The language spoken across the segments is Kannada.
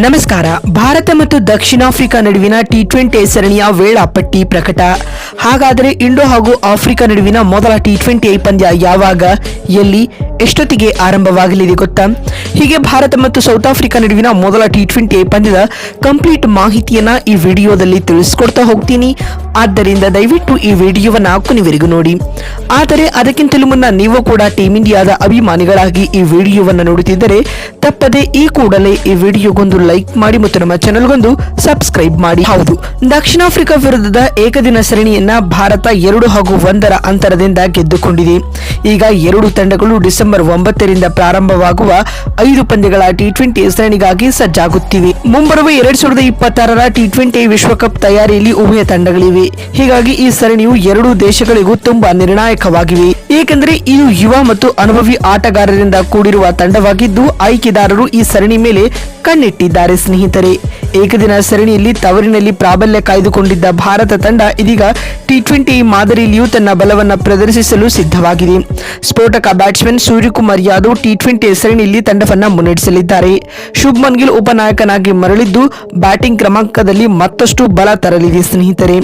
ನಮಸ್ಕಾರ. ಭಾರತ ಮತ್ತು ದಕ್ಷಿಣ ಆಫ್ರಿಕಾ ನಡುವಿನ ಟಿ20 ಸರಣಿಯ ವೇಳಾಪಟ್ಟಿ ಪ್ರಕಟ. ಹಾಗಾದರೆ ಇಂಡೋ ಹಾಗೂ ಆಫ್ರಿಕಾ ನಡುವಿನ ಮೊದಲ ಟಿ20 ಪಂದ್ಯ ಯಾವಾಗ, ಎಲ್ಲಿ, ಎಷ್ಟೊತ್ತಿಗೆ ಆರಂಭವಾಗಲಿದೆ ಗೊತ್ತಾ? ಹೀಗೆ ಭಾರತ ಮತ್ತು ಸೌತ್ ಆಫ್ರಿಕಾ ನಡುವಿನ ಮೊದಲ ಟಿ20 ಪಂದ್ಯದ ಕಂಪ್ಲೀಟ್ ಮಾಹಿತಿಯನ್ನ ಈ ವಿಡಿಯೋದಲ್ಲಿ ತಿಳಿಸ್ಕೊಡ್ತಾ ಹೋಗ್ತೀನಿ. ಆದ್ದರಿಂದ ದಯವಿಟ್ಟು ಈ ವಿಡಿಯೋವನ್ನ ಕೊನೆವರೆಗೂ ನೋಡಿ. ಆದರೆ ಅದಕ್ಕಿಂತಲೂ ಮುನ್ನ ನೀವು ಕೂಡ ಟೀಮ್ ಇಂಡಿಯಾದ ಅಭಿಮಾನಿಗಳಾಗಿ ಈ ವಿಡಿಯೋವನ್ನು ನೋಡುತ್ತಿದ್ದರೆ ತಪ್ಪದೆ ಈ ಕೂಡಲೇ ಈ ವಿಡಿಯೋಗೊಂದು ಲೈಕ್ ಮಾಡಿ ಮತ್ತು ನಮ್ಮ ಚಾನೆಲ್ಗೊಂದು ಸಬ್ಸ್ಕ್ರೈಬ್ ಮಾಡಿ. ಹೌದು, ದಕ್ಷಿಣ ಆಫ್ರಿಕಾ ವಿರುದ್ಧದ ಏಕದಿನ ಸರಣಿಯನ್ನ ಭಾರತ 2-1 ಅಂತರದಿಂದ ಗೆದ್ದುಕೊಂಡಿದೆ. ಈಗ ಎರಡು ತಂಡಗಳು ಡಿಸೆಂಬರ್ 9ರಿಂದ ಪ್ರಾರಂಭವಾಗುವ 5 ಪಂದ್ಯಗಳ ಟಿ20 ಸರಣಿಗಾಗಿ ಸಜ್ಜಾಗುತ್ತಿವೆ. ಮುಂಬರುವ 2026ರ ಟಿ20 ವಿಶ್ವಕಪ್ ತಯಾರಿಯಲ್ಲಿ ಉಭಯ ತಂಡಗಳಿವೆ. ಹೀಗಾಗಿ ಈ ಸರಣಿಯು ಎರಡೂ ದೇಶಗಳಿಗೂ ತುಂಬಾ ನಿರ್ಣಾಯಕವಾಗಿವೆ. ಏಕೆಂದರೆ ಇದು ಯುವ ಮತ್ತು ಅನುಭವಿ ಆಟಗಾರರಿಂದ ಕೂಡಿರುವ ತಂಡವಾಗಿದ್ದು ಆಯ್ಕೆದಾರರು ಈ ಸರಣಿ ಮೇಲೆ ಕಣ್ಣಿಟ್ಟಿದ್ದಾರೆ. ಸ್ನೇಹಿತರೆ, ಏಕದಿನ ಸರಣಿಯಲ್ಲಿ ತವರಿನಲ್ಲಿ ಪ್ರಾಬಲ್ಯ ಕಾಯ್ದುಕೊಂಡಿದ್ದ ಭಾರತ ತಂಡ ಇದೀಗ ಟಿ20 ಮಾದರಿಯಲ್ಲಿಯೂ ತನ್ನ ಬಲವನ್ನು ಪ್ರದರ್ಶಿಸಲು ಸಿದ್ಧವಾಗಿದೆ. ಸ್ಫೋಟಕ ಬ್ಯಾಟ್ಸ್ಮನ್ ಸೂರ್ಯಕುಮಾರ್ ಯಾದವ್ ಟಿ20 ಸರಣಿಯಲ್ಲಿ ತಂಡವನ್ನು ಮುನ್ನಡೆಸಲಿದ್ದಾರೆ. ಶುಭ್ಮನ್ ಗಿಲ್ ಉಪನಾಯಕನಾಗಿ ಮರಳಿದ್ದು ಬ್ಯಾಟಿಂಗ್ ಕ್ರಮಾಂಕದಲ್ಲಿ ಮತ್ತಷ್ಟು ಬಲ ತರಲಿದೆ. ಸ್ನೇಹಿತರೆ,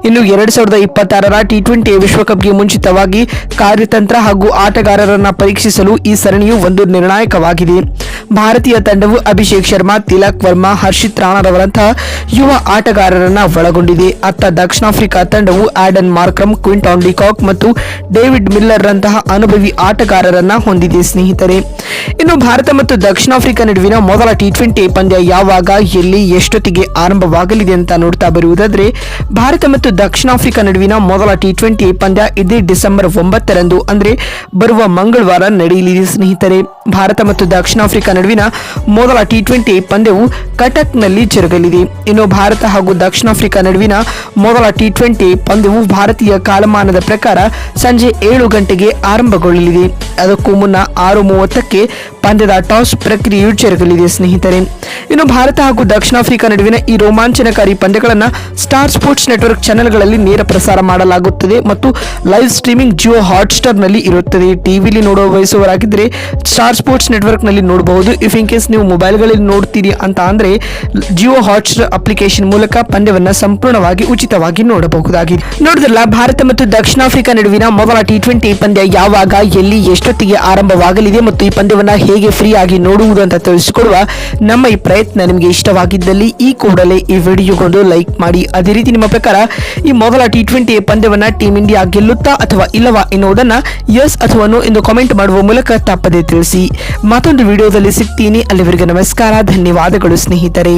ಇನ್ನು 2026ರ ಟಿ20 ವಿಶ್ವಕಪ್ಗೆ ಮುಂಚಿತವಾಗಿ ಕಾರ್ಯತಂತ್ರ ಹಾಗೂ ಆಟಗಾರರನ್ನ ಪರೀಕ್ಷಿಸಲು ಈ ಸರಣಿಯು ಒಂದು ನಿರ್ಣಾಯಕವಾಗಿದೆ. ಭಾರತೀಯ ತಂಡವು ಅಭಿಷೇಕ್ ಶರ್ಮಾ, ತಿಲಕ್ ವರ್ಮಾ, ಹರ್ಷಿತ್ ರಾಣಾರವರಂತಹ ಯುವ ಆಟಗಾರರನ್ನ ಒಳಗೊಂಡಿದೆ. ಅತ್ತ ದಕ್ಷಿಣ ಆಫ್ರಿಕಾ ತಂಡವು ಆಡನ್ ಮಾರ್ಕ್ರಮ್, ಕ್ವಿಂಟಾನ್ ಡಿಕಾಕ್ ಮತ್ತು ಡೇವಿಡ್ ಮಿಲ್ಲರ್ ರಂತಹ ಅನುಭವಿ ಆಟಗಾರರನ್ನ ಹೊಂದಿದೆ. ಸ್ನೇಹಿತರೆ, ಇನ್ನು ಭಾರತ ಮತ್ತು ದಕ್ಷಿಣ ಆಫ್ರಿಕಾ ನಡುವಿನ ಮೊದಲ ಟಿ20 ಪಂದ್ಯ ಯಾವಾಗ, ಎಲ್ಲಿ, ಎಷ್ಟೊತ್ತಿಗೆ ಆರಂಭವಾಗಲಿದೆ ಅಂತ ನೋಡ್ತಾ ಬರುವುದಾದ್ರೆ, ಭಾರತ ಮತ್ತು ದಕ್ಷಿಣ ಆಫ್ರಿಕಾ ನಡುವಿನ ಮೊದಲ ಟಿ20 ಪಂದ್ಯ ಇದೇ ಡಿಸೆಂಬರ್ 9ರಂದು ಅಂದ್ರೆ ಬರುವ ಮಂಗಳವಾರ ನಡೆಯಲಿದೆ. ಸ್ನೇಹಿತರೆ, ಭಾರತ ಮತ್ತು ದಕ್ಷಿಣ ಆಫ್ರಿಕಾ ನಡುವಿನ ಮೊದಲ ಟಿ20 ಪಂದ್ಯವು ಕಟಕ್ನಲ್ಲಿ ಜರುಗಲಿದೆ. ಇನ್ನು ಭಾರತ ಹಾಗೂ ದಕ್ಷಿಣ ಆಫ್ರಿಕಾ ನಡುವಿನ ಮೊದಲ ಟಿ20 ಪಂದ್ಯವು ಭಾರತೀಯ ಕಾಲಮಾನದ ಪ್ರಕಾರ ಸಂಜೆ 7 ಗಂಟೆಗೆ ಆರಂಭಗೊಳ್ಳಲಿದೆ. ಅದಕ್ಕೂ ಮುನ್ನ 6:30ಕ್ಕೆ ಪಂದ್ಯದ ಟಾಸ್ ಪ್ರಕ್ರಿಯೆಯು ಜರುಗಲಿದೆ. ಸ್ನೇಹಿತರೆ, ಇನ್ನು ಭಾರತ ಹಾಗೂ ದಕ್ಷಿಣ ಆಫ್ರಿಕಾ ನಡುವಿನ ಈ ರೋಮಾಂಚನಕಾರಿ ಪಂದ್ಯಗಳನ್ನು ಸ್ಟಾರ್ ಸ್ಪೋರ್ಟ್ಸ್ ನೆಟ್ವರ್ಕ್ ಚಾನೆಲ್ಗಳಲ್ಲಿ ನೇರ ಪ್ರಸಾರ ಮಾಡಲಾಗುತ್ತದೆ ಮತ್ತು ಲೈವ್ ಸ್ಟ್ರೀಮಿಂಗ್ ಜಿಯೋ ಹಾಟ್ಸ್ಟಾರ್ ನಲ್ಲಿ ಇರುತ್ತದೆ. ಟಿವಿಲಿ ನೋಡುವ ಬಯಸುವವರಾಗಿದ್ದರೆ ಸ್ಟಾರ್ ಸ್ಪೋರ್ಟ್ಸ್ ನೆಟ್ವರ್ಕ್ ನಲ್ಲಿ ನೋಡಬಹುದು. ಇಫ್ ಇನ್ ಕೇಸ್ ನೀವು ಮೊಬೈಲ್ಗಳಲ್ಲಿ ನೋಡ್ತೀರಿ ಅಂತ ಅಂದ್ರೆ ಜಿಯೋ ಹಾಟ್ಸ್ಟಾರ್ ಅಪ್ಲಿಕೇಶನ್ ಮೂಲಕ ಪಂದ್ಯವನ್ನ ಸಂಪೂರ್ಣವಾಗಿ ಉಚಿತವಾಗಿ ನೋಡಬಹುದಾಗಿದೆ. ನೋಡಿದ್ರಲ್ಲ, ಭಾರತ ಮತ್ತು ದಕ್ಷಿಣ ಆಫ್ರಿಕಾ ನಡುವಿನ ಮೊದಲ ಟಿ20 ಪಂದ್ಯ ಯಾವಾಗ, ಎಲ್ಲಿ, ಎಷ್ಟೊತ್ತಿಗೆ ಆರಂಭವಾಗಲಿದೆ ಮತ್ತು ಈ ಪಂದ್ಯವನ್ನ ಹೇಗೆ ಫ್ರೀ ಆಗಿ ನೋಡುವುದು ಅಂತ ತಿಳಿಸಿಕೊಡುವ ನಮ್ಮ ಈ ಪ್ರಯತ್ನ ನಿಮಗೆ ಇಷ್ಟವಾಗಿದ್ದಲ್ಲಿ ಈ ಕೂಡಲೇ ಈ ವಿಡಿಯೋಗೊಂದು ಲೈಕ್ ಮಾಡಿ. ಅದೇ ರೀತಿ ನಿಮ್ಮ ಪ್ರಕಾರ ಈ ಮೊದಲ ಟಿ20 ಪಂದ್ಯವನ್ನ ಟೀಮ್ ಇಂಡಿಯಾ ಗೆಲ್ಲುತ್ತಾ ಅಥವಾ ಇಲ್ಲವಾ ಎನ್ನುವುದನ್ನ ಎಸ್ ಅಥವಾ ನೋ ಎಂದು ಕಾಮೆಂಟ್ ಮಾಡುವ ಮೂಲಕ ತಪ್ಪದೇ ತಿಳಿಸಿ. ಮತ್ತೊಂದು ವಿಡಿಯೋದಲ್ಲಿ ಸಿಗ್ತೀನಿ. ಅಲ್ಲಿವರೆಗೆ ನಮಸ್ಕಾರ, ಧನ್ಯವಾದಗಳು ಸ್ನೇಹಿತರೆ.